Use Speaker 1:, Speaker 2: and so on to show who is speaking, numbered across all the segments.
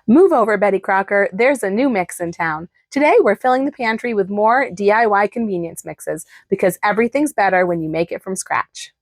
Speaker 1: Move over, Betty Crocker. There's a new mix in town. Today, we're filling the pantry with more DIY convenience mixes because everything's better when you make it from scratch.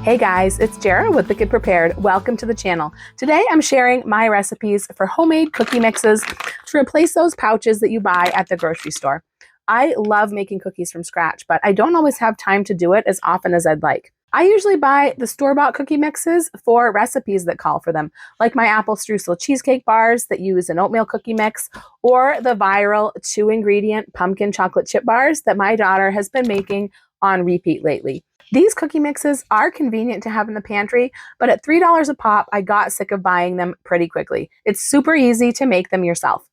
Speaker 1: Hey guys, it's Jara with Wicked Prepared. Welcome to the channel. Today, I'm sharing my recipes for homemade cookie mixes to replace those pouches that you buy at the grocery store. I love making cookies from scratch, but I don't always have time to do it as often as I'd like. I usually buy the store-bought cookie mixes for recipes that call for them, like my apple streusel cheesecake bars that use an oatmeal cookie mix, or the viral 2-ingredient pumpkin chocolate chip bars that my daughter has been making on repeat lately. These cookie mixes are convenient to have in the pantry, but at $3 a pop, I got sick of buying them pretty quickly. It's super easy to make them yourself.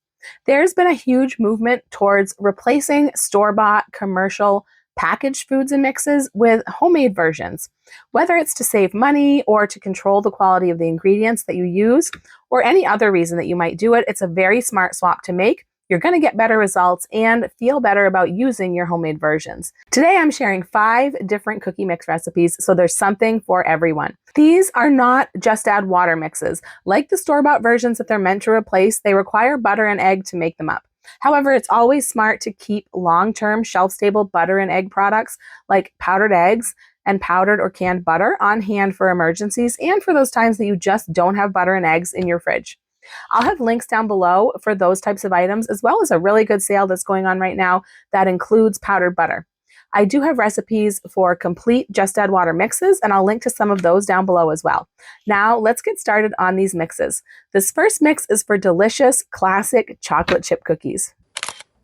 Speaker 1: There's been a huge movement towards replacing store-bought commercial packaged foods and mixes with homemade versions. Whether it's to save money or to control the quality of the ingredients that you use, or any other reason that you might do it, it's a very smart swap to make. You're going to get better results and feel better about using your homemade versions. Today I'm sharing 5 different cookie mix recipes, so there's something for everyone. These are not just add water mixes. Like the store-bought versions that they're meant to replace, they require butter and egg to make them up. However, it's always smart to keep long-term shelf-stable butter and egg products like powdered eggs and powdered or canned butter on hand for emergencies and for those times that you just don't have butter and eggs in your fridge. I'll have links down below for those types of items, as well as a really good sale that's going on right now that includes powdered butter. I do have recipes for complete just add water mixes, and I'll link to some of those down below as well. Now, let's get started on these mixes. This first mix is for delicious, classic chocolate chip cookies.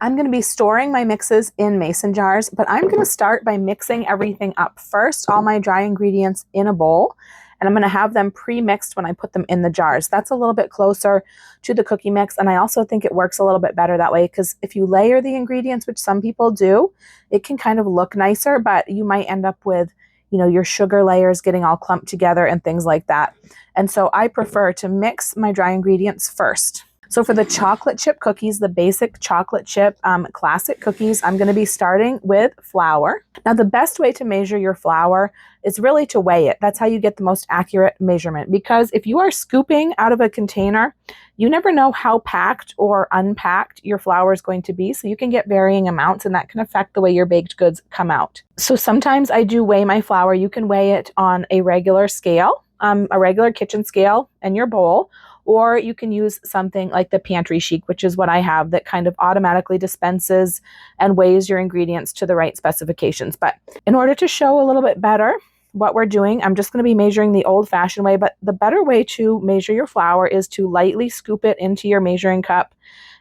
Speaker 1: I'm going to be storing my mixes in mason jars, but I'm going to start by mixing everything up first, all my dry ingredients in a bowl, and I'm going to have them pre-mixed when I put them in the jars. That's a little bit closer to the cookie mix, and I also think it works a little bit better that way because if you layer the ingredients, which some people do, it can kind of look nicer, but you might end up with, your sugar layers getting all clumped together and things like that. And so I prefer to mix my dry ingredients first. So for the chocolate chip cookies, the basic chocolate chip classic cookies, I'm going to be starting with flour. Now, the best way to measure your flour is really to weigh it. That's how you get the most accurate measurement, because if you are scooping out of a container, you never know how packed or unpacked your flour is going to be. So you can get varying amounts, and that can affect the way your baked goods come out. So sometimes I do weigh my flour. You can weigh it on a regular scale, a regular kitchen scale in your bowl, or you can use something like the Pantry Chic, which is what I have, that kind of automatically dispenses and weighs your ingredients to the right specifications. But in order to show a little bit better what we're doing, I'm just going to be measuring the old-fashioned way. But the better way to measure your flour is to lightly scoop it into your measuring cup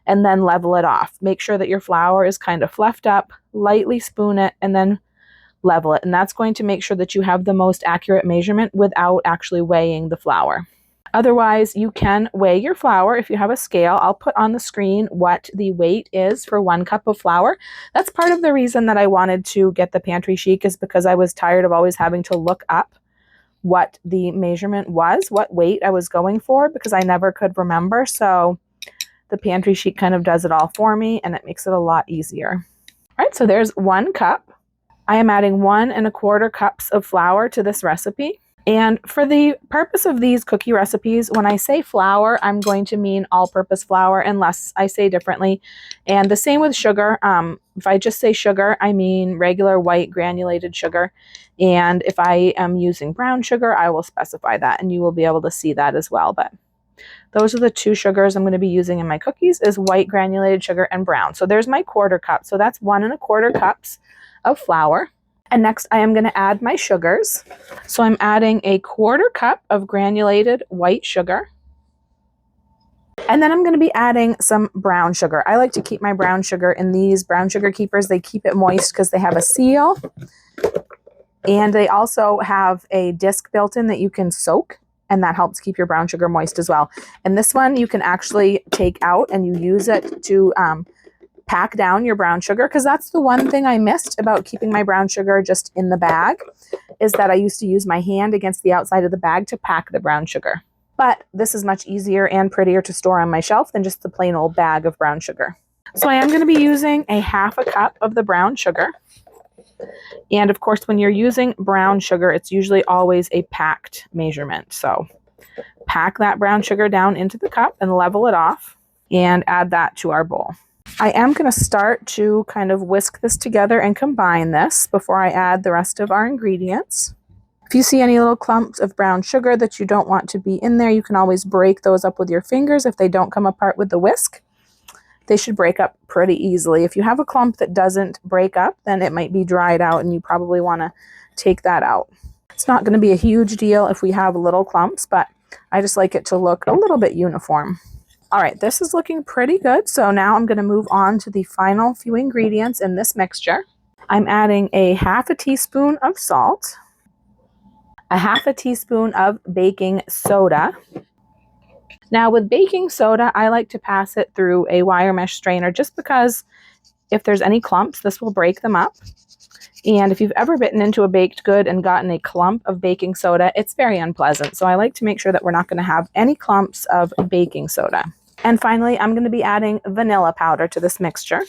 Speaker 1: and then level it off. Make sure that your flour is kind of fluffed up, lightly spoon it, and then level it. And that's going to make sure that you have the most accurate measurement without actually weighing the flour. Otherwise, you can weigh your flour if you have a scale. I'll put on the screen what the weight is for 1 cup of flour. That's part of the reason that I wanted to get the Pantry Chic, is because I was tired of always having to look up what the measurement was, what weight I was going for, because I never could remember. So the Pantry Chic kind of does it all for me, and it makes it a lot easier. All right, so there's 1 cup. I am adding 1 1/4 cups of flour to this recipe. And for the purpose of these cookie recipes, when I say flour, I'm going to mean all-purpose flour unless I say differently. And the same with sugar. If I just say sugar, I mean regular white granulated sugar. And if I am using brown sugar, I will specify that, and you will be able to see that as well. But those are the 2 sugars I'm going to be using in my cookies, is white granulated sugar and brown. So there's my 1/4 cup. So that's 1 1/4 cups of flour. And next I am going to add my sugars. So I'm adding a 1/4 cup of granulated white sugar. And then I'm going to be adding some brown sugar. I like to keep my brown sugar in these brown sugar keepers. They keep it moist because they have a seal. And they also have a disc built in that you can soak, and that helps keep your brown sugar moist as well. And this one you can actually take out and you use it to pack down your brown sugar, because that's the one thing I missed about keeping my brown sugar just in the bag, is that I used to use my hand against the outside of the bag to pack the brown sugar. But this is much easier and prettier to store on my shelf than just the plain old bag of brown sugar. So I am going to be using a 1/2 cup of the brown sugar. And of course, when you're using brown sugar, it's usually always a packed measurement. So pack that brown sugar down into the cup and level it off and add that to our bowl. I am going to start to kind of whisk this together and combine this before I add the rest of our ingredients. If you see any little clumps of brown sugar that you don't want to be in there, you can always break those up with your fingers if they don't come apart with the whisk. They should break up pretty easily. If you have a clump that doesn't break up, then it might be dried out and you probably want to take that out. It's not going to be a huge deal if we have little clumps, but I just like it to look a little bit uniform. All right, this is looking pretty good. So now I'm going to move on to the final few ingredients in this mixture. I'm adding a half a teaspoon of salt, a half a teaspoon of baking soda. Now with baking soda, I like to pass it through a wire mesh strainer just because if there's any clumps, this will break them up. And if you've ever bitten into a baked good and gotten a clump of baking soda, it's very unpleasant. So I like to make sure that we're not going to have any clumps of baking soda. And finally, I'm going to be adding vanilla powder to this mixture.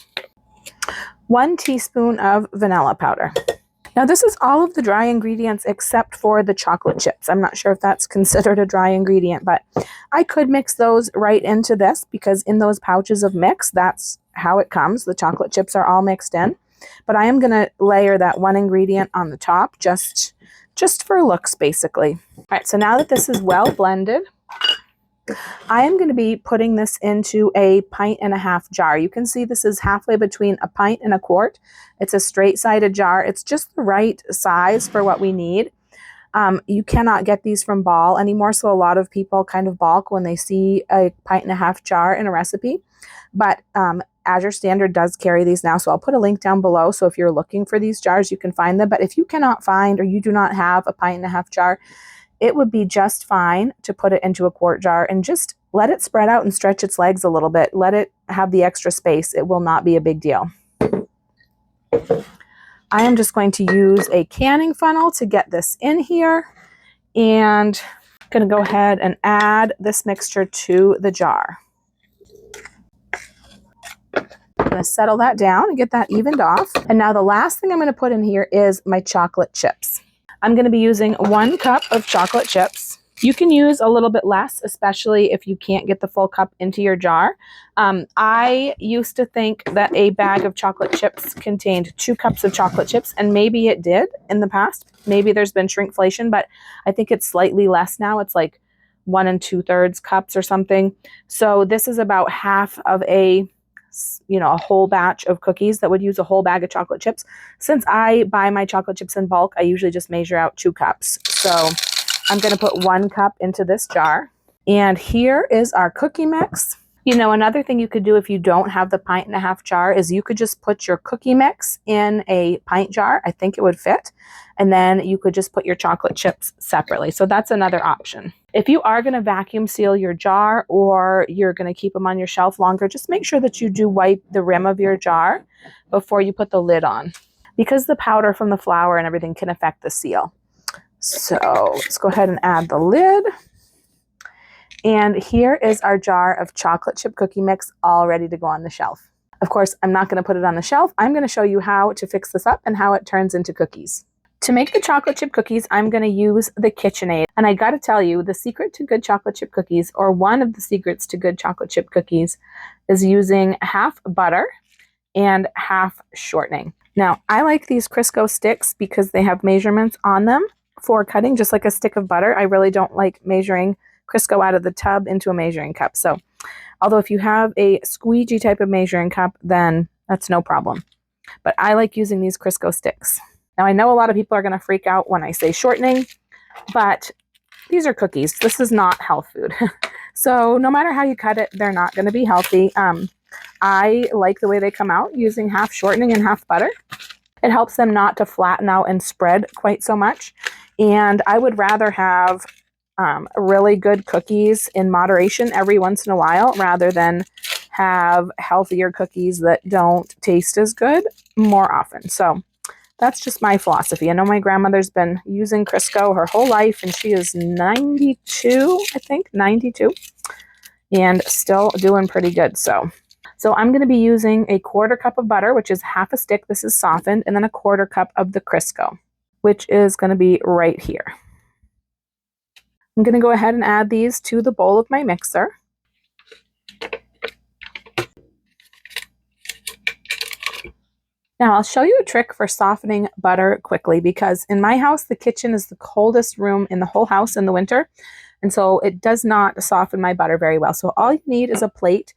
Speaker 1: 1 teaspoon of vanilla powder. Now this is all of the dry ingredients except for the chocolate chips. I'm not sure if that's considered a dry ingredient, but I could mix those right into this because in those pouches of mix, that's how it comes. The chocolate chips are all mixed in. But I am going to layer that one ingredient on the top just for looks, basically. All right, so now that this is well blended, I am going to be putting this into a 1.5 pint jar. You can see this is halfway between a pint and a quart. It's a straight-sided jar. It's just the right size for what we need. You cannot get these from Ball anymore, so a lot of people kind of balk when they see a 1.5 pint jar in a recipe. But Azure Standard does carry these now, so I'll put a link down below. So if you're looking for these jars, you can find them. But if you cannot find or you do not have a 1.5 pint jar, it would be just fine to put it into a quart jar and just let it spread out and stretch its legs a little bit. Let it have the extra space. It will not be a big deal. I am just going to use a canning funnel to get this in here, and I'm going to go ahead and add this mixture to the jar. I'm going to settle that down and get that evened off. And now the last thing I'm going to put in here is my chocolate chips. I'm going to be using 1 cup of chocolate chips. You can use a little bit less, especially if you can't get the full cup into your jar. I used to think that a bag of chocolate chips contained 2 cups of chocolate chips, and maybe it did in the past. Maybe there's been shrinkflation, but I think it's slightly less now. It's like 1 2/3 cups or something. So this is about half of a whole batch of cookies that would use a whole bag of chocolate chips. Since I buy my chocolate chips in bulk, I usually just measure out 2 cups. So I'm going to put 1 cup into this jar. And here is our cookie mix. Another thing you could do if you don't have the 1.5 pint jar is you could just put your cookie mix in a pint jar. I think it would fit. And then you could just put your chocolate chips separately. So that's another option. If you are going to vacuum seal your jar or you're going to keep them on your shelf longer, just make sure that you do wipe the rim of your jar before you put the lid on, because the powder from the flour and everything can affect the seal. So let's go ahead and add the lid. And here is our jar of chocolate chip cookie mix all ready to go on the shelf. Of course, I'm not going to put it on the shelf. I'm going to show you how to fix this up and how it turns into cookies. To make the chocolate chip cookies, I'm going to use the KitchenAid. And I got to tell you, the secret to good chocolate chip cookies, or one of the secrets to good chocolate chip cookies, is using half butter and half shortening. Now, I like these Crisco sticks because they have measurements on them for cutting, just like a stick of butter. I really don't like measuring Crisco out of the tub into a measuring cup. So, although if you have a squeegee type of measuring cup, then that's no problem. But I like using these Crisco sticks. Now, I know a lot of people are going to freak out when I say shortening, but these are cookies. This is not health food. So no matter how you cut it, they're not going to be healthy. I like the way they come out using half shortening and half butter. It helps them not to flatten out and spread quite so much. And I would rather have really good cookies in moderation every once in a while rather than have healthier cookies that don't taste as good more often. So that's just my philosophy. I know my grandmother's been using Crisco her whole life, and she is 92, I think, 92, and still doing pretty good. So I'm going to be using a 1/4 cup of butter, which is half a stick. This is softened, and then a 1/4 cup of the Crisco, which is going to be right here. I'm going to go ahead and add these to the bowl of my mixer. Now I'll show you a trick for softening butter quickly, because in my house, the kitchen is the coldest room in the whole house in the winter. And so it does not soften my butter very well. So all you need is a plate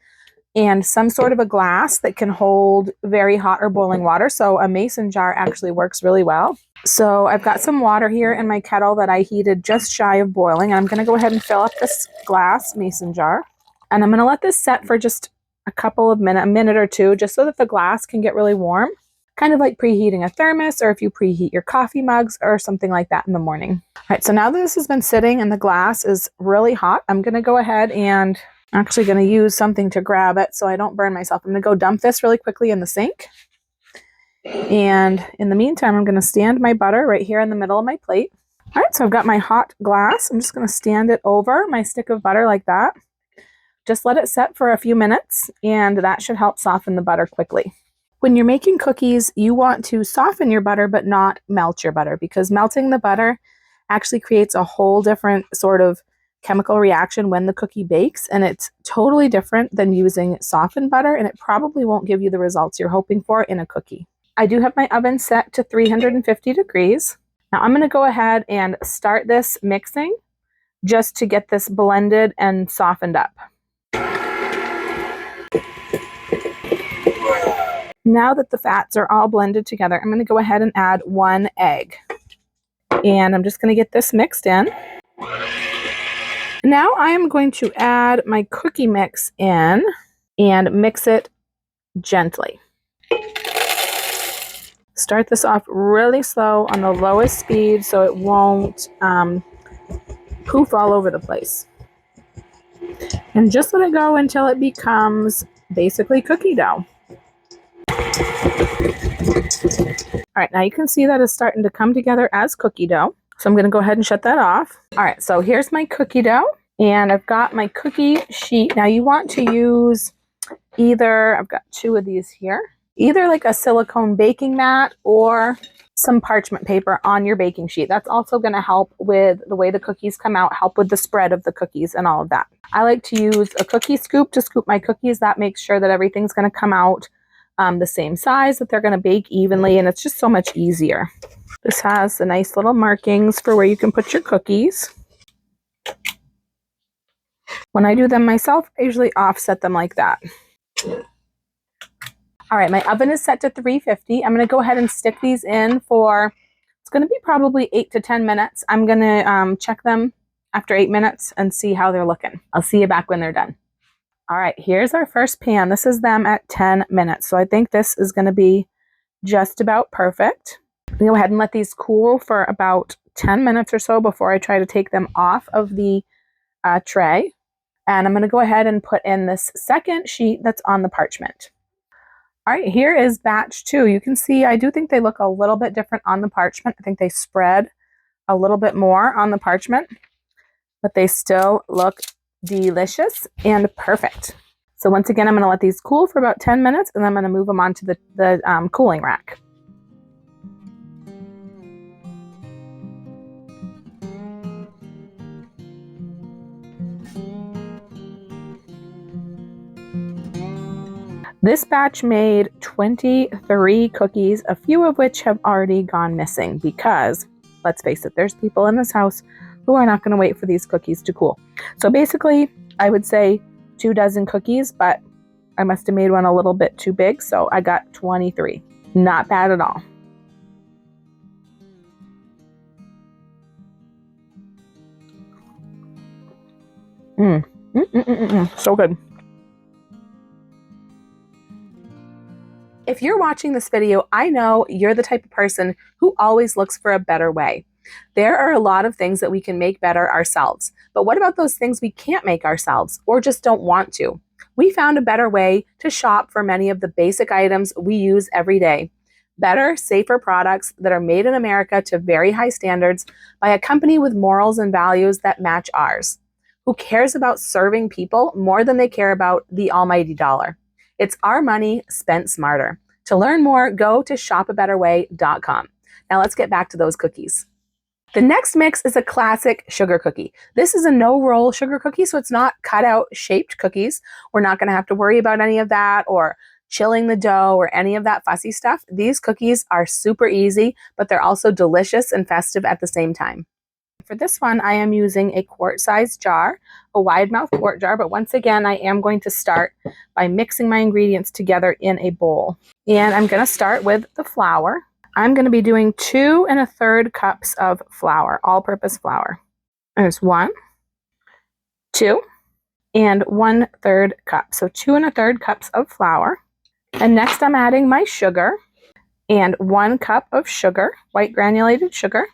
Speaker 1: and some sort of a glass that can hold very hot or boiling water. So a mason jar actually works really well. So I've got some water here in my kettle that I heated just shy of boiling. I'm going to go ahead and fill up this glass mason jar. And I'm going to let this set for just a minute or two, just so that the glass can get really warm. Kind of like preheating a thermos, or if you preheat your coffee mugs or something like that in the morning. All right, so now that this has been sitting and the glass is really hot, I'm going to go ahead and actually going to use something to grab it so I don't burn myself. I'm going to go dump this really quickly in the sink. And in the meantime, I'm going to stand my butter right here in the middle of my plate. All right, so I've got my hot glass. I'm just going to stand it over my stick of butter like that. Just let it set for a few minutes, and that should help soften the butter quickly. When you're making cookies, you want to soften your butter but not melt your butter, because melting the butter actually creates a whole different sort of chemical reaction when the cookie bakes, and it's totally different than using softened butter, and it probably won't give you the results you're hoping for in a cookie. I do have my oven set to 350 degrees. Now I'm going to go ahead and start this mixing just to get this blended and softened up. Now that the fats are all blended together, I'm going to go ahead and add 1 egg. And I'm just going to get this mixed in. Now I am going to add my cookie mix in and mix it gently. Start this off really slow on the lowest speed so it won't poof all over the place. And just let it go until it becomes basically cookie dough. All right, now you can see that it's starting to come together as cookie dough. So I'm going to go ahead and shut that off. All right, so here's my cookie dough, and I've got my cookie sheet. Now you want to use either, I've got 2 of these here, either like a silicone baking mat or some parchment paper on your baking sheet. That's also going to help with the way the cookies come out, help with the spread of the cookies and all of that. I like to use a cookie scoop to scoop my cookies. That makes sure that everything's going to come out the same size, that they're going to bake evenly, and it's just so much easier. This has the nice little markings for where you can put your cookies. When I do them myself, I usually offset them like that. All right, my oven is set to 350. I'm going to go ahead and stick these in for, it's going to be probably 8 to 10 minutes. I'm going to check them after 8 minutes and see how they're looking. I'll see you back when they're done. All right, here's our first pan. This is them at 10 minutes. So I think this is going to be just about perfect. I'm going to go ahead and let these cool for about 10 minutes or so before I try to take them off of the tray. And I'm going to go ahead and put in this second sheet that's on the parchment. All right, here is batch 2. You can see I do think they look a little bit different on the parchment. I think they spread a little bit more on the parchment, but they still look delicious and perfect. So once again, I'm going to let these cool for about 10 minutes, and then I'm going to move them onto the cooling rack. This batch made 23 cookies, a few of which have already gone missing because, let's face it, there's people in this house who are not going to wait for these cookies to cool. So basically, I would say 2 dozen cookies, but I must have made one a little bit too big, so I got 23. Not bad at all. So good. If you're watching this video, I know you're the type of person who always looks for a better way. There are a lot of things that we can make better ourselves, but what about those things we can't make ourselves or just don't want to? We found a better way to shop for many of the basic items we use every day. Better, safer products that are made in America to very high standards by a company with morals and values that match ours. Who cares about serving people more than they care about the almighty dollar? It's our money spent smarter. To learn more, go to shopabetterway.com. Now let's get back to those cookies. The next mix is a classic sugar cookie. This is a no-roll sugar cookie, so it's not cut-out shaped cookies. We're not going to have to worry about any of that or chilling the dough or any of that fussy stuff. These cookies are super easy, but they're also delicious and festive at the same time. For this one, I am using a quart-sized jar, a wide-mouth quart jar, but once again, I am going to start by mixing my ingredients together in a bowl. And I'm going to start with the flour. I'm going to be doing 2 1/3 cups of flour, all-purpose flour. There's 1, 2, and 1/3 cup. So 2 1/3 cups of flour. And next I'm adding my sugar and 1 cup of sugar, white granulated sugar.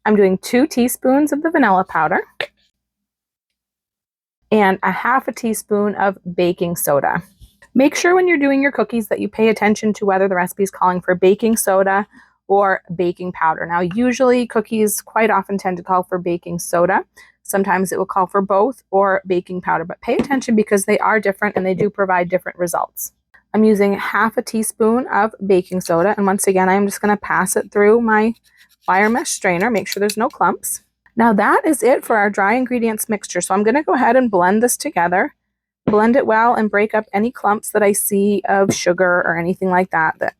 Speaker 1: I'm doing 2 teaspoons of the vanilla powder and a 1/2 teaspoon of baking soda. Make sure when you're doing your cookies that you pay attention to whether the recipe is calling for baking soda or baking powder. Now, usually cookies quite often tend to call for baking soda. Sometimes it will call for both or baking powder, but pay attention because they are different and they do provide different results. I'm using 1/2 teaspoon of baking soda, and once again, I'm just going to pass it through my wire mesh strainer, make sure there's no clumps. Now that is it for our dry ingredients mixture. So I'm going to go ahead and blend this together. Blend it well and break up any clumps that I see of sugar or anything like that that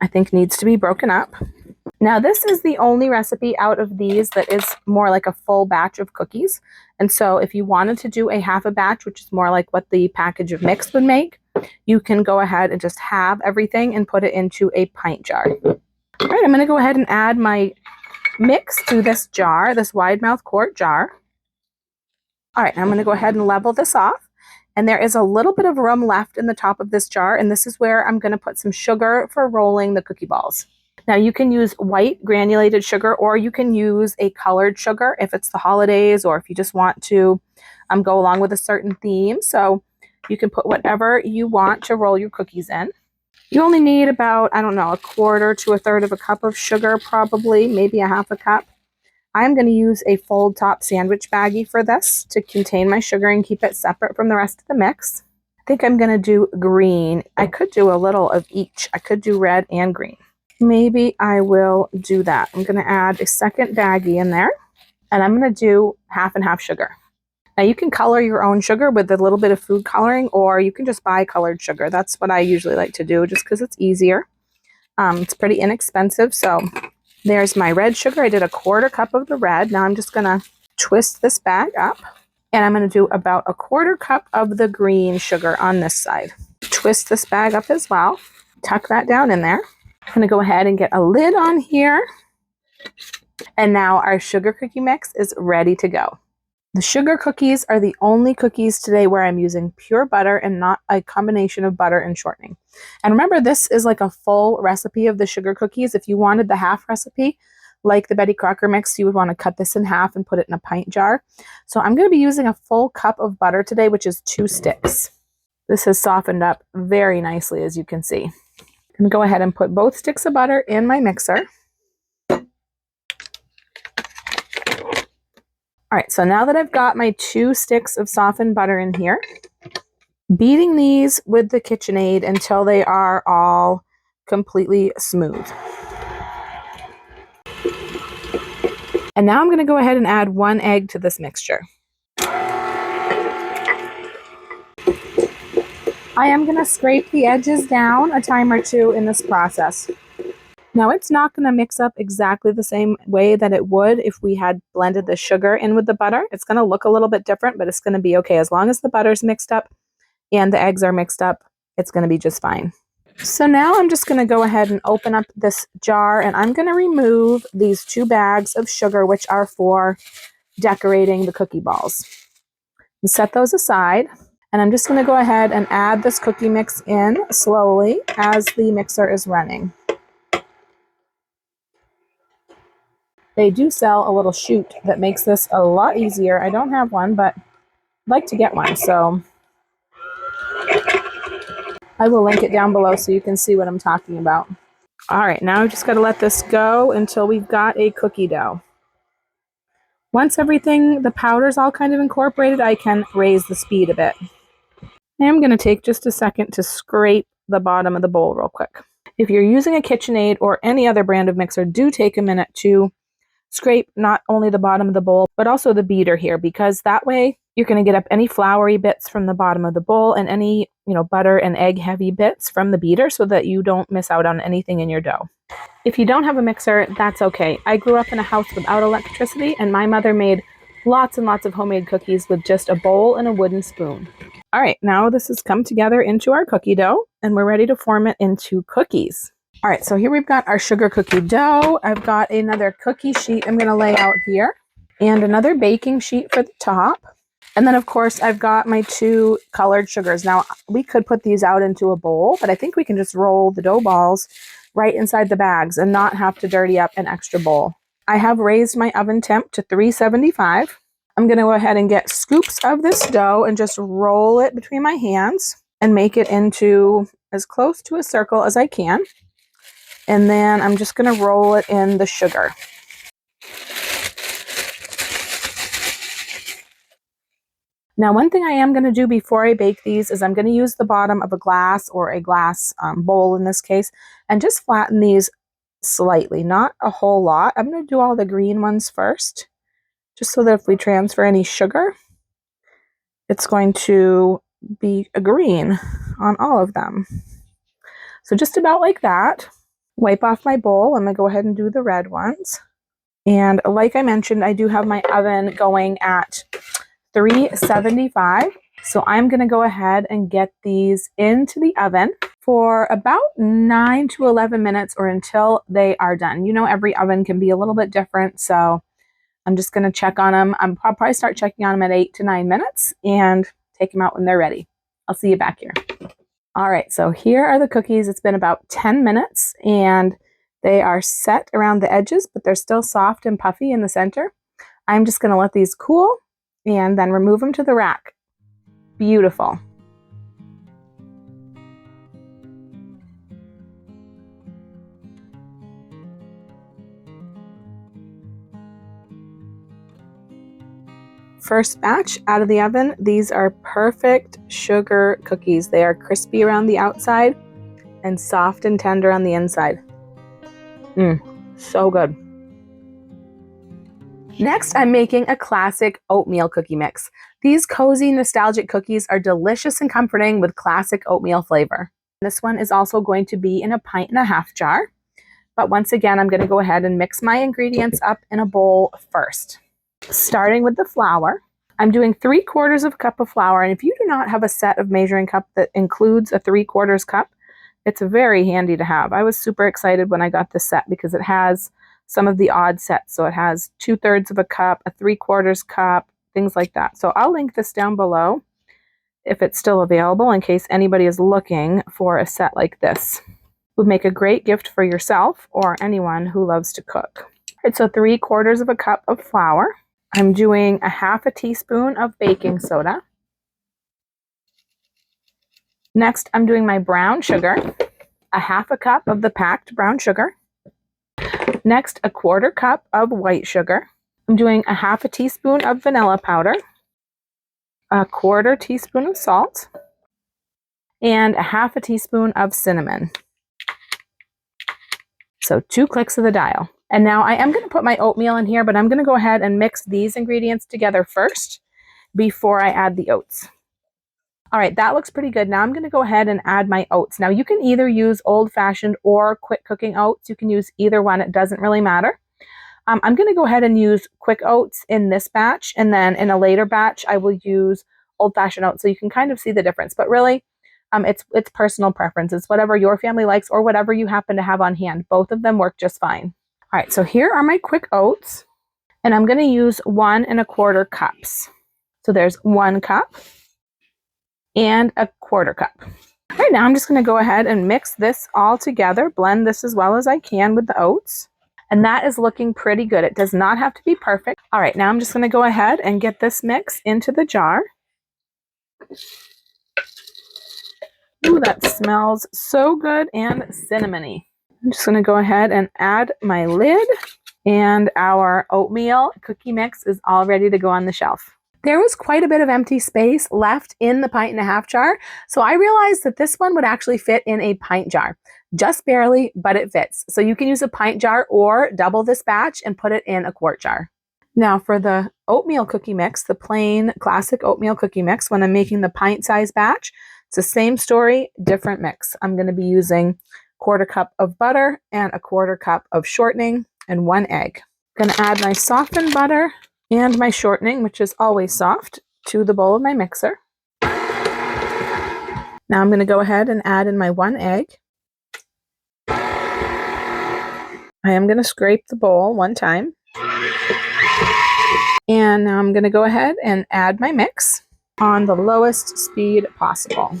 Speaker 1: I think needs to be broken up. Now this is the only recipe out of these that is more like a full batch of cookies. And so if you wanted to do a 1/2 batch, which is more like what the package of mix would make, you can go ahead and just halve everything and put it into a pint jar. All right, I'm going to go ahead and add my mix to this jar, this wide mouth quart jar. All right, now I'm going to go ahead and level this off. And there is a little bit of room left in the top of this jar, and this is where I'm going to put some sugar for rolling the cookie balls. Now you can use white granulated sugar, or you can use a colored sugar if it's the holidays or if you just want to go along with a certain theme. So you can put whatever you want to roll your cookies in. You only need about, I don't know, 1/4 to 1/3 of a cup of sugar, probably, maybe a 1/2 cup. I'm going to use a fold top sandwich baggie for this to contain my sugar and keep it separate from the rest of the mix. I think I'm going to do green. I could do a little of each. I could do red and green. Maybe I will do that. I'm going to add a second baggie in there, and I'm going to do 1/2 and 1/2 sugar. Now you can color your own sugar with a little bit of food coloring, or you can just buy colored sugar. That's what I usually like to do just because it's easier. It's pretty inexpensive. So there's my red sugar. I did a 1/4 cup of the red. Now I'm just going to twist this bag up, and I'm going to do about a 1/4 cup of the green sugar on this side. Twist this bag up as well. Tuck that down in there. I'm going to go ahead and get a lid on here. And now our sugar cookie mix is ready to go. The sugar cookies are the only cookies today where I'm using pure butter and not a combination of butter and shortening. And remember, this is like a full recipe of the sugar cookies. If you wanted the half recipe, like the Betty Crocker mix, you would want to cut this in half and put it in a pint jar. So I'm going to be using a full cup of butter today, which is 2 sticks. This has softened up very nicely, as you can see. I'm going to go ahead and put both sticks of butter in my mixer. All right, so now that I've got my 2 sticks of softened butter in here, beating these with the KitchenAid until they are all completely smooth. And now I'm going to go ahead and add 1 egg to this mixture. I am going to scrape the edges down a time or 2 in this process. Now it's not going to mix up exactly the same way that it would if we had blended the sugar in with the butter. It's going to look a little bit different, but it's going to be okay. As long as the butter's mixed up and the eggs are mixed up, it's going to be just fine. So now I'm just going to go ahead and open up this jar, and I'm going to remove these 2 bags of sugar, which are for decorating the cookie balls. And set those aside, and I'm just going to go ahead and add this cookie mix in slowly as the mixer is running. They do sell a little chute that makes this a lot easier. I don't have one, but I'd like to get one, so I will link it down below so you can see what I'm talking about. All right, now I've just got to let this go until we've got a cookie dough. Once everything, the powder's all kind of incorporated, I can raise the speed a bit. I'm going to take just a second to scrape the bottom of the bowl real quick. If you're using a KitchenAid or any other brand of mixer, do take a minute to scrape not only the bottom of the bowl, but also the beater here, because that way you're going to get up any floury bits from the bottom of the bowl and any, butter and egg heavy bits from the beater so that you don't miss out on anything in your dough. If you don't have a mixer, that's okay. I grew up in a house without electricity, and my mother made lots and lots of homemade cookies with just a bowl and a wooden spoon. All right, now this has come together into our cookie dough, and we're ready to form it into cookies. All right, so here we've got our sugar cookie dough. I've got another cookie sheet I'm going to lay out here, and another baking sheet for the top. And then, of course, I've got my 2 colored sugars. Now, we could put these out into a bowl, but I think we can just roll the dough balls right inside the bags and not have to dirty up an extra bowl. I have raised my oven temp to 375. I'm going to go ahead and get scoops of this dough and just roll it between my hands and make it into as close to a circle as I can. And then I'm just going to roll it in the sugar. Now, one thing I am going to do before I bake these is I'm going to use the bottom of a glass or a glass bowl in this case and just flatten these slightly, not a whole lot. I'm going to do all the green ones first, just so that if we transfer any sugar, it's going to be a green on all of them. So just about like that. Wipe off my bowl. I'm going to go ahead and do the red ones. And like I mentioned, I do have my oven going at 375. So I'm going to go ahead and get these into the oven for about 9 to 11 minutes or until they are done. Every oven can be a little bit different, so I'm just going to check on them. I'll probably start checking on them at 8 to 9 minutes and take them out when they're ready. I'll see you back here. All right, so here are the cookies. It's been about 10 minutes and they are set around the edges, but they're still soft and puffy in the center. I'm just going to let these cool and then remove them to the rack. Beautiful. First batch out of the oven. These are perfect sugar cookies. They are crispy around the outside and soft and tender on the inside. So good. Next, I'm making a classic oatmeal cookie mix. These cozy, nostalgic cookies are delicious and comforting with classic oatmeal flavor. This one is also going to be in a 1.5 pint jar. But once again, I'm going to go ahead and mix my ingredients up in a bowl first. Starting with the flour, I'm doing 3/4 cup of flour. And if you do not have a set of measuring cup that includes a 3/4 cup, it's very handy to have. I was super excited when I got this set because it has some of the odd sets. So it has 2/3 cup, a 3/4 cup, things like that. So I'll link this down below if it's still available in case anybody is looking for a set like this. Would make a great gift for yourself or anyone who loves to cook. All right, so 3/4 cup of flour. I'm doing a 1/2 teaspoon of baking soda. Next, I'm doing my brown sugar, a 1/2 cup of the packed brown sugar. Next, a 1/4 cup of white sugar. I'm doing a 1/2 teaspoon of vanilla powder, a 1/4 teaspoon of salt, and a 1/2 teaspoon of cinnamon. So 2 clicks of the dial. And now I am going to put my oatmeal in here, but I'm going to go ahead and mix these ingredients together first before I add the oats. All right, that looks pretty good. Now I'm going to go ahead and add my oats. Now you can either use old-fashioned or quick cooking oats. You can use either one. It doesn't really matter. I'm going to go ahead and use quick oats in this batch, and then in a later batch, I will use old-fashioned oats. So you can kind of see the difference. But really, it's personal preference. It's whatever your family likes or whatever you happen to have on hand. Both of them work just fine. All right, so here are my quick oats, and I'm going to use 1 1/4 cups. So there's 1 cup and a 1/4 cup. All right, now I'm just going to go ahead and mix this all together, blend this as well as I can with the oats, and that is looking pretty good. It does not have to be perfect. All right, now I'm just going to go ahead and get this mix into the jar. Ooh, that smells so good and cinnamony. I'm just going to go ahead and add my lid, and our oatmeal cookie mix is all ready to go on the shelf. There was quite a bit of empty space left in the 1.5 pint jar, so I realized that this one would actually fit in a pint jar. just barely, but it fits. So you can use a pint jar or double this batch and put it in a quart jar. Now for the oatmeal cookie mix, the plain classic oatmeal cookie mix, when I'm making the pint-sized batch, it's the same story, different mix. I'm going to be using 1/4 cup of butter and 1/4 cup of shortening and 1 egg. I'm going to add my softened butter and my shortening, which is always soft, to the bowl of my mixer. Now I'm going to go ahead and add in my 1 egg. I am going to scrape the bowl 1 time. And now I'm going to go ahead and add my mix on the lowest speed possible.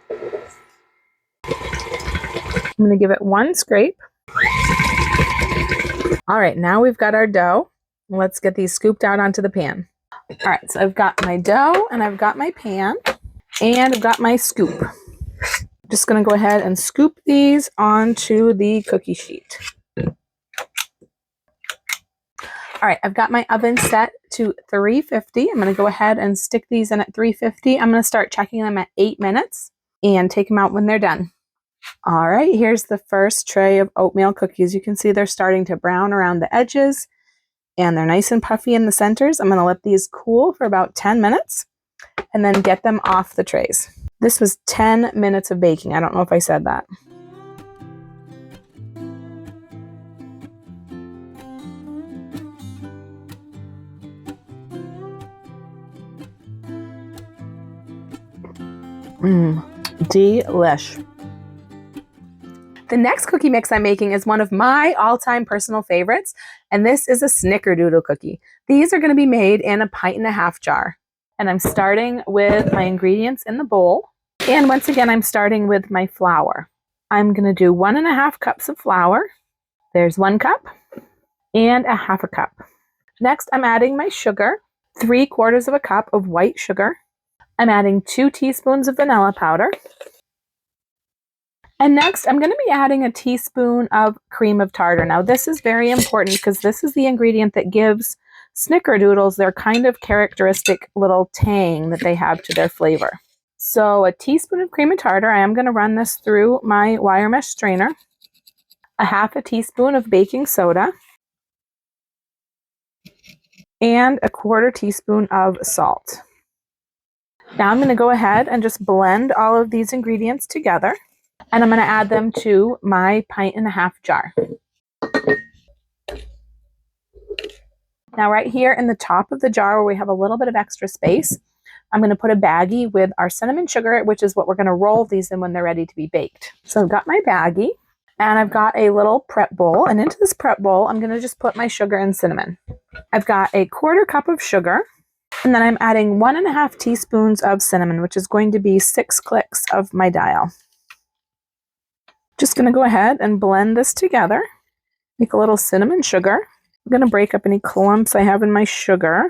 Speaker 1: I'm going to give it 1 scrape. All right, now we've got our dough. Let's get these scooped out onto the pan. All right, so I've got my dough and I've got my pan and I've got my scoop. Just going to go ahead and scoop these onto the cookie sheet. All right, I've got my oven set to 350. I'm going to go ahead and stick these in at 350. I'm going to start checking them at 8 minutes and take them out when they're done. All right, here's the first tray of oatmeal cookies. You can see they're starting to brown around the edges and they're nice and puffy in the centers. I'm going to let these cool for about 10 minutes and then get them off the trays. This was 10 minutes of baking. I don't know if I said that. Delish. The next cookie mix I'm making is one of my all-time personal favorites, and this is a Snickerdoodle cookie. These are going to be made in a 1.5 pint jar. And I'm starting with my ingredients in the bowl. And once again, I'm starting with my flour. I'm going to do 1.5 cups of flour. There's 1 cup and 1/2 cup. Next, I'm adding my sugar, 3/4 cup of white sugar. I'm adding 2 teaspoons of vanilla powder. And next, I'm going to be adding a teaspoon of cream of tartar. Now, this is very important because this is the ingredient that gives Snickerdoodles their kind of characteristic little tang that they have to their flavor. So, a teaspoon of cream of tartar. I am going to run this through my wire mesh strainer. 1/2 teaspoon of baking soda. And 1/4 teaspoon of salt. Now I'm going to go ahead and just blend all of these ingredients together. And I'm going to add them to my 1.5 pint jar. Now right here in the top of the jar where we have a little bit of extra space, I'm going to put a baggie with our cinnamon sugar, which is what we're going to roll these in when they're ready to be baked. So I've got my baggie and I've got a little prep bowl. And into this prep bowl, I'm going to just put my sugar and cinnamon. I've got 1/4 cup of sugar. And then I'm adding 1.5 teaspoons of cinnamon, which is going to be 6 clicks of my dial. Just going to go ahead and blend this together. Make a little cinnamon sugar. I'm going to break up any clumps I have in my sugar.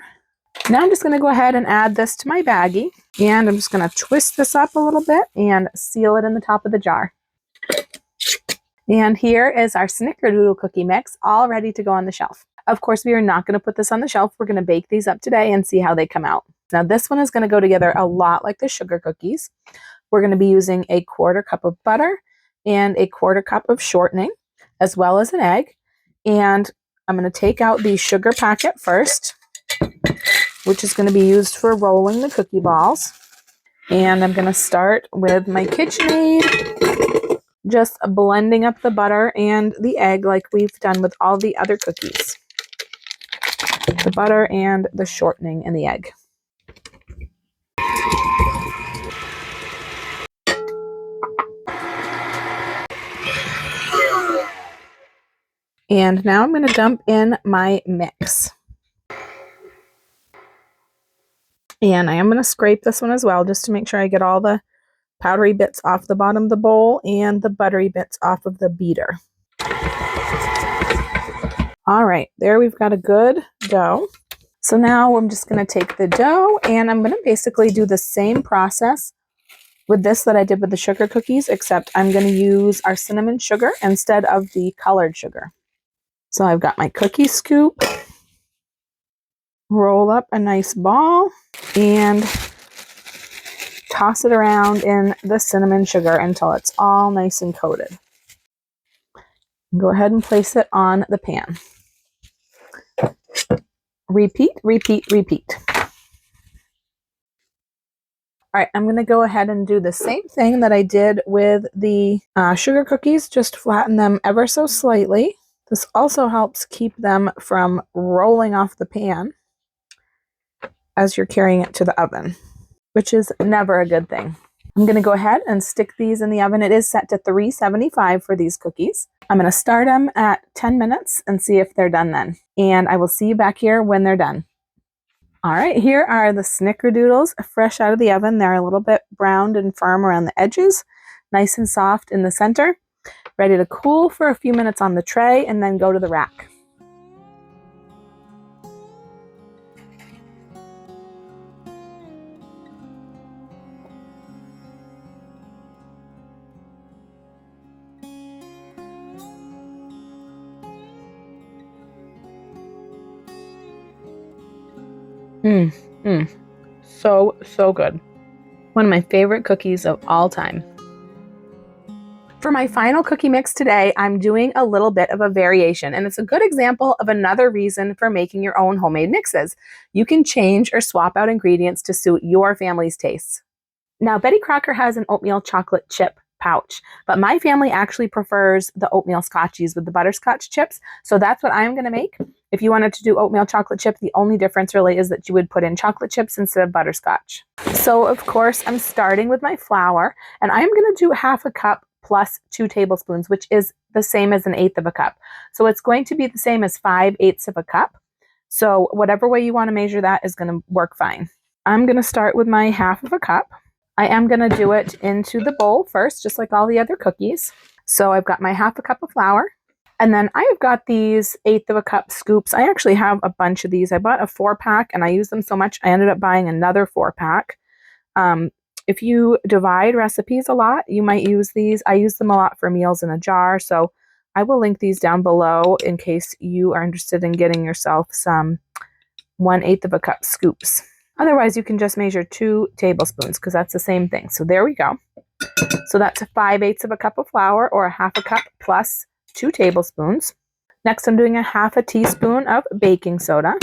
Speaker 1: Now I'm just going to go ahead and add this to my baggie. And I'm just going to twist this up a little bit and seal it in the top of the jar. And here is our Snickerdoodle cookie mix, all ready to go on the shelf. Of course, we are not going to put this on the shelf. We're going to bake these up today and see how they come out. Now, this one is going to go together a lot like the sugar cookies. We're going to be using 1/4 cup of butter and 1/4 cup of shortening, as well as an egg. And I'm going to take out the sugar packet first, which is going to be used for rolling the cookie balls. And I'm going to start with my KitchenAid, just blending up the butter and the egg like we've done with all the other cookies. The butter and the shortening and the egg. And now I'm going to dump in my mix. And I am going to scrape this one as well, just to make sure I get all the powdery bits off the bottom of the bowl and the buttery bits off of the beater. All right, there we've got a good dough. So now I'm just going to take the dough and I'm going to basically do the same process with this that I did with the sugar cookies, except I'm going to use our cinnamon sugar instead of the colored sugar. So I've got my cookie scoop, roll up a nice ball, and toss it around in the cinnamon sugar until it's all nice and coated. Go ahead and place it on the pan. Repeat, repeat, repeat. All right, I'm going to go ahead and do the same thing that I did with the sugar cookies, just flatten them ever so slightly. This also helps keep them from rolling off the pan as you're carrying it to the oven, which is never a good thing. I'm going to go ahead and stick these in the oven. It is set to 375 for these cookies. I'm going to start them at 10 minutes and see if they're done then. And I will see you back here when they're done. All right, here are the Snickerdoodles fresh out of the oven. They're a little bit browned and firm around the edges, nice and soft in the center, ready to cool for a few minutes on the tray and then go to the rack. So good. One of my favorite cookies of all time. For my final cookie mix today, I'm doing a little bit of a variation, and it's a good example of another reason for making your own homemade mixes. You can change or swap out ingredients to suit your family's tastes. Now, Betty Crocker has an oatmeal chocolate chip pouch, but my family actually prefers the oatmeal scotchies with the butterscotch chips, so that's what I'm going to make. If you wanted to do oatmeal chocolate chip, the only difference really is that you would put in chocolate chips instead of butterscotch. So, of course, I'm starting with my flour, and I'm going to do half a cup plus 2 tablespoons, which is the same as 1/8 of a cup. So it's going to be the same as 5/8 of a cup. So whatever way you want to measure that is going to work fine. I'm going to start with my half of a cup. I am going to do it into the bowl first, just like all the other cookies. So I've got my half a cup of flour. And then I've got these 1/8 of a cup scoops. I actually have a bunch of these. I bought a 4-pack and I use them so much I ended up buying another 4-pack. If you divide recipes a lot, you might use these. I use them a lot for meals in a jar. So I will link these down below in case you are interested in getting yourself some 1/8 of a cup scoops. Otherwise, you can just measure 2 tablespoons because that's the same thing. So there we go. So that's 5/8 of a cup of flour, or a half a cup plus 2 tablespoons. Next, I'm doing a half a teaspoon of baking soda.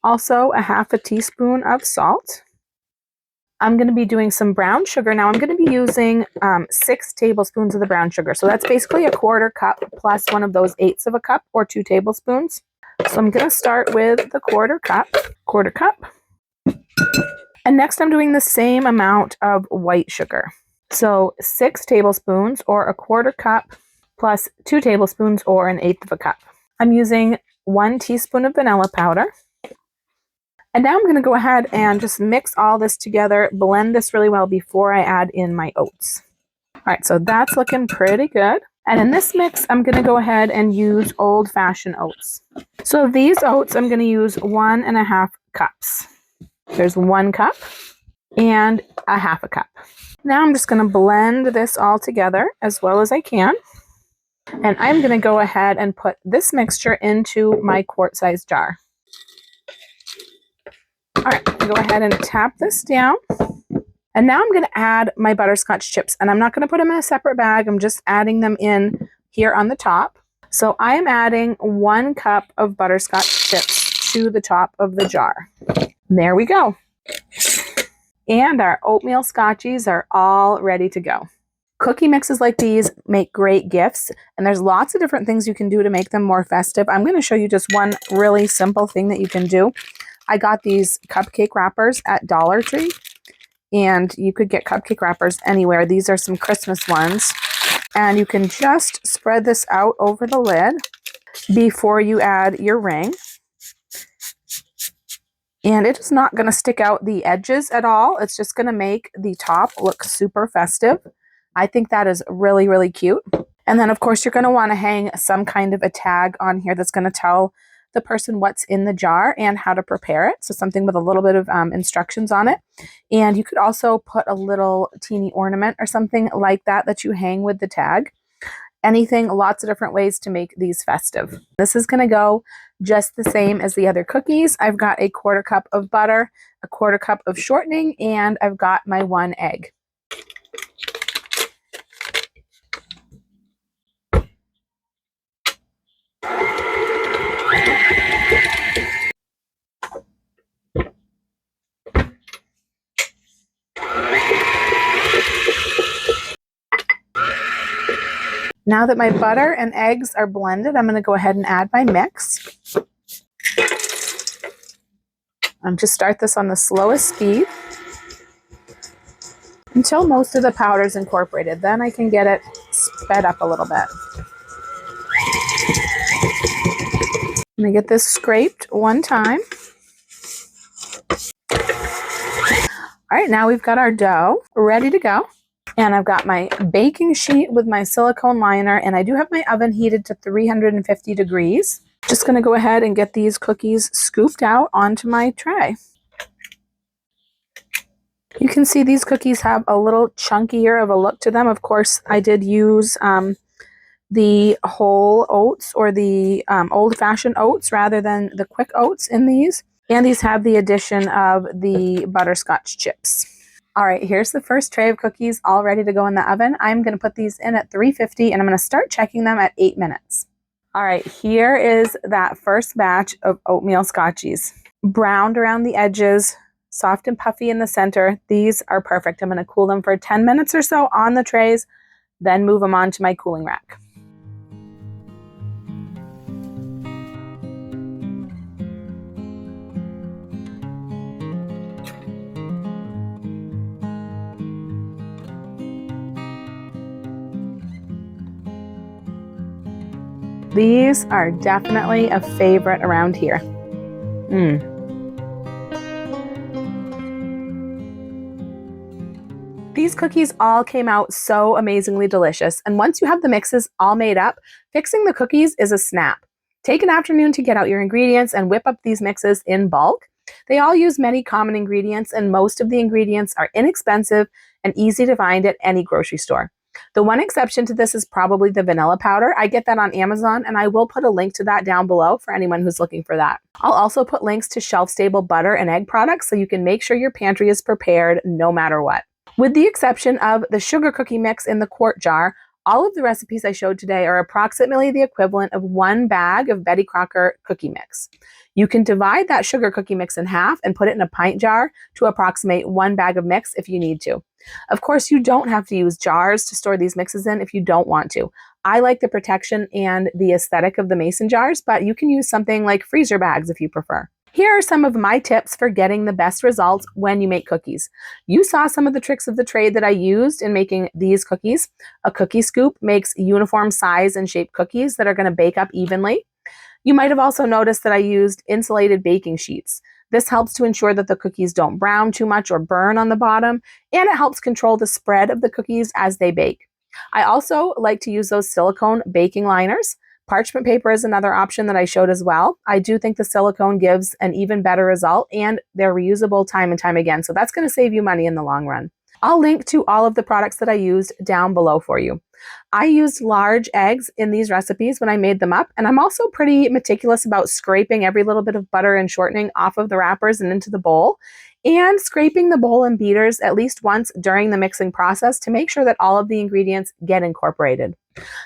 Speaker 1: Also, a half a teaspoon of salt. I'm going to be doing some brown sugar. Now, I'm going to be using 6 tablespoons of the brown sugar. So that's basically a 1/4 cup plus one of those 1/8 of a cup, or 2 tablespoons. So I'm going to start with the 1/4 cup. And next, I'm doing the same amount of white sugar. So 6 tablespoons, or a 1/4 cup, plus 2 tablespoons, or 1/8 of a cup. I'm using 1 teaspoon of vanilla powder. And now I'm going to go ahead and just mix all this together, blend this really well before I add in my oats. All right, so that's looking pretty good. And in this mix, I'm going to go ahead and use old-fashioned oats. So these oats, I'm going to use 1.5 cups. There's 1 cup and a half a cup. Now I'm just going to blend this all together as well as I can. And I'm going to go ahead and put this mixture into my quart-sized jar. All right, go ahead and tap this down. And now I'm going to add my butterscotch chips. And I'm not going to put them in a separate bag. I'm just adding them in here on the top. So I am adding 1 cup of butterscotch chips to the top of the jar. There we go. And our oatmeal scotchies are all ready to go. Cookie mixes like these make great gifts, and there's lots of different things you can do to make them more festive. I'm going to show you just one really simple thing that you can do. I got these cupcake wrappers at Dollar Tree, and you could get cupcake wrappers anywhere. These are some Christmas ones, and you can just spread this out over the lid before you add your ring. And it is not going to stick out the edges at all. It's just going to make the top look super festive. I think that is really, really cute. And then, of course, you're going to want to hang some kind of a tag on here that's going to tell the person what's in the jar and how to prepare it. So something with a little bit of instructions on it. And you could also put a little teeny ornament or something like that that you hang with the tag. Anything, lots of different ways to make these festive. This is going to go just the same as the other cookies. I've got a 1/4 cup of butter, a 1/4 cup of shortening, and I've got my 1 egg. Now that my butter and eggs are blended, I'm going to go ahead and add my mix. Just start this on the slowest speed until most of the powder is incorporated. Then I can get it sped up a little bit. I'm going to get this scraped one time. All right, now we've got our dough ready to go. And I've got my baking sheet with my silicone liner, and I do have my oven heated to 350 degrees. Just going to go ahead and get these cookies scooped out onto my tray. You can see these cookies have a little chunkier of a look to them. Of course, I did use the whole oats or the old-fashioned oats rather than the quick oats in these. And these have the addition of the butterscotch chips. All right, here's the first tray of cookies all ready to go in the oven. I'm going to put these in at 350 and I'm going to start checking them at 8 minutes. All right, here is that first batch of oatmeal scotchies. Browned around the edges, soft and puffy in the center. These are perfect. I'm going to cool them for 10 minutes or so on the trays, then move them onto my cooling rack. These are definitely a favorite around here. These cookies all came out so amazingly delicious, and once you have the mixes all made up, fixing the cookies is a snap. Take an afternoon to get out your ingredients and whip up these mixes in bulk. They all use many common ingredients, and most of the ingredients are inexpensive and easy to find at any grocery store. The one exception to this is probably the vanilla powder. I get that on Amazon, and I will put a link to that down below for anyone who's looking for that. I'll also put links to shelf-stable butter and egg products so you can make sure your pantry is prepared no matter what. With the exception of the sugar cookie mix in the quart jar, all of the recipes I showed today are approximately the equivalent of 1 bag of Betty Crocker cookie mix. You can divide that sugar cookie mix in half and put it in a pint jar to approximate 1 bag of mix if you need to. Of course, you don't have to use jars to store these mixes in if you don't want to. I like the protection and the aesthetic of the mason jars, but you can use something like freezer bags if you prefer. Here are some of my tips for getting the best results when you make cookies. You saw some of the tricks of the trade that I used in making these cookies. A cookie scoop makes uniform size and shape cookies that are going to bake up evenly. You might have also noticed that I used insulated baking sheets. This helps to ensure that the cookies don't brown too much or burn on the bottom, and it helps control the spread of the cookies as they bake. I also like to use those silicone baking liners. Parchment paper is another option that I showed as well. I do think the silicone gives an even better result, and they're reusable time and time again, so that's going to save you money in the long run. I'll link to all of the products that I used down below for you. I used large eggs in these recipes when I made them up, and I'm also pretty meticulous about scraping every little bit of butter and shortening off of the wrappers and into the bowl, and scraping the bowl and beaters at least once during the mixing process to make sure that all of the ingredients get incorporated.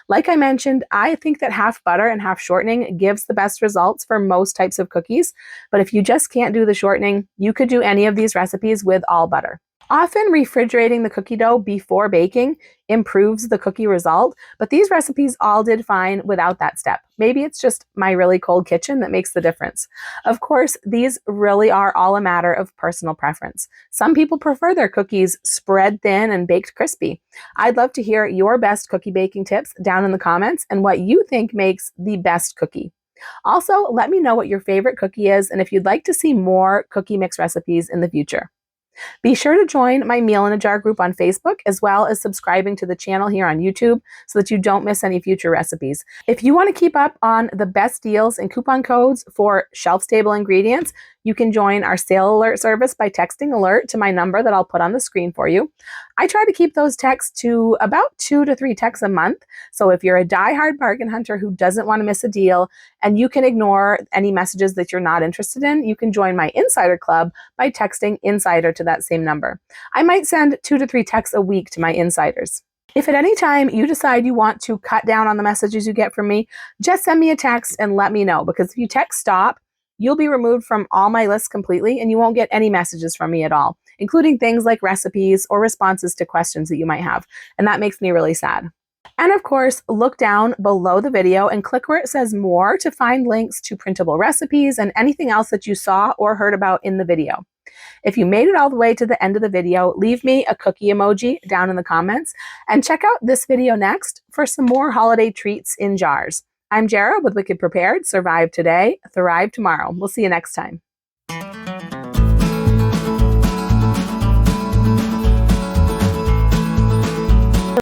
Speaker 1: Like I mentioned, I think that half butter and half shortening gives the best results for most types of cookies, but if you just can't do the shortening, you could do any of these recipes with all butter. Often refrigerating the cookie dough before baking improves the cookie result, but these recipes all did fine without that step. Maybe it's just my really cold kitchen that makes the difference. Of course, these really are all a matter of personal preference. Some people prefer their cookies spread thin and baked crispy. I'd love to hear your best cookie baking tips down in the comments and what you think makes the best cookie. Also, let me know what your favorite cookie is and if you'd like to see more cookie mix recipes in the future. Be sure to join my Meal in a Jar group on Facebook, as well as subscribing to the channel here on YouTube so that you don't miss any future recipes. If you want to keep up on the best deals and coupon codes for shelf-stable ingredients, You can join our sale alert service by texting alert to my number that I'll put on the screen for you. I try to keep those texts to about 2 to 3 texts a month. So if you're a diehard bargain hunter who doesn't want to miss a deal and you can ignore any messages that you're not interested in, you can join my insider club by texting insider to that same number. I might send 2 to 3 texts a week to my insiders. If at any time you decide you want to cut down on the messages you get from me, just send me a text and let me know, because if you text stop, you'll be removed from all my lists completely and you won't get any messages from me at all, including things like recipes or responses to questions that you might have. And that makes me really sad. And of course, look down below the video and click where it says more to find links to printable recipes and anything else that you saw or heard about in the video. If you made it all the way to the end of the video, leave me a cookie emoji down in the comments and check out this video next for some more holiday treats in jars. I'm Jara with Wicked Prepared. Survive today, thrive tomorrow. We'll see you next time.